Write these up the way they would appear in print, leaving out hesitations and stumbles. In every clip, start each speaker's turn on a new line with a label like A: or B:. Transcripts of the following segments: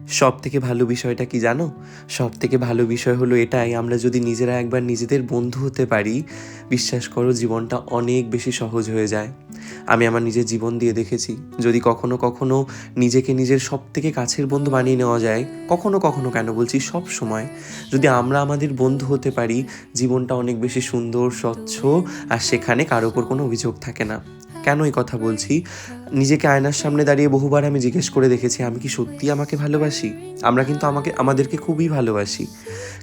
A: সবথেকে ভালো বিষয়টা কি জানো? সবথেকে ভালো বিষয় হলো এটাই, আমরা যদি নিজেরা একবার নিজেদের বন্ধু হতে পারি, বিশ্বাস করো জীবনটা অনেক বেশি সহজ হয়ে যায়। আমি আমার নিজের জীবন দিয়ে দেখেছি, যদি কখনো কখনো নিজেকে নিজের সবথেকে কাছের বন্ধু বানিয়ে নেওয়া যায়, কখনো কখনো কেন বলছি, সব সময় যদি আমরা আমাদের বন্ধু হতে পারি, জীবনটা অনেক বেশি সুন্দর, স্বচ্ছ, আর সেখানে কারো ওপর কোনো অভিযোগ থাকে না। কেন এই কথা বলছি? নিজেকে আয়নার সামনে দাঁড়িয়ে বহুবার আমি জিজ্ঞেস করে দেখেছি, আমি কি সত্যিই আমাকে ভালোবাসি? আমরা কিন্তু আমাদেরকে খুবই ভালোবাসি।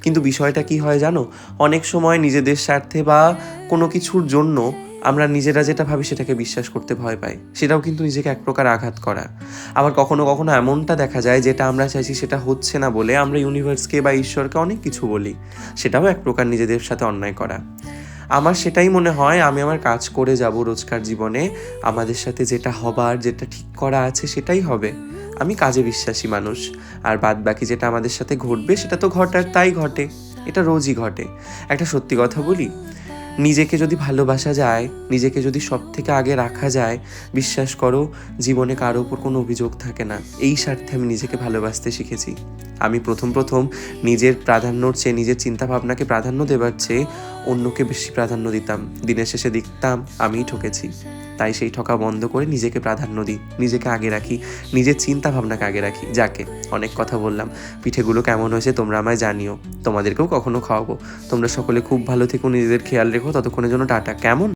A: কিন্তু বিষয়টা কি হয় জানো? অনেক সময় নিজেদের স্বার্থে বা কোনো কিছুর জন্য আমরা নিজেরা যেটা ভাবি সেটাকে বিশ্বাস করতে ভয় পাই। সেটাও কিন্তু নিজেকে এক প্রকার আঘাত করা। আবার কখনো কখনো এমনটা দেখা যায়, যেটা আমরা চাইছি সেটা হচ্ছে না বলে আমরা ইউনিভার্সকে বা ঈশ্বরকে অনেক কিছু বলি। সেটাও এক প্রকার নিজেদের সাথে অন্যায় করা। আমার সেটাই মনে হয়, আমি আমার কাজ করে যাব রোজকার জীবনে, আমাদের সাথে যেটা হবার, যেটা ঠিক করা আছে সেটাই হবে। আমি কাজে বিশ্বাসী মানুষ, আর বাদ বাকি যেটা আমাদের সাথে ঘটবে সেটা তো ঘটার তাই ঘটে, এটা রোজই ঘটে। একটা সত্যি কথা বলি, নিজেকে যদি ভালোবাসা যায়, নিজেকে যদি সব থেকে আগে রাখা যায়, বিশ্বাস করো জীবনে কারো ওপর কোনো অভিযোগ থাকে না। এই স্বার্থে আমি নিজেকে ভালোবাসতে শিখেছি। আমি প্রথম প্রথম নিজের প্রাধান্যর চেয়ে, নিজের চিন্তাভাবনাকে প্রাধান্য দেবার চেয়ে অন্যকে বেশি প্রাধান্য দিতাম। দিনের শেষে দেখতাম আমিই ঠকেছি। তাই সেই ঠকা বন্ধ করে নিজেকে প্রাধান্য দিই, নিজেকে আগে রাখি, নিজের চিন্তা ভাবনাকে আগে রাখি। যাকে অনেক কথা বললাম, পিঠেগুলো কেমন হয়েছে তোমরা আমায় জানিও, তোমাদেরকেও কখনো খাওয়াবো। তোমরা সকলে খুব ভালো থেকো, নিজেদের খেয়াল রেখো, ততক্ষণের জন্য টাটা। কেমন?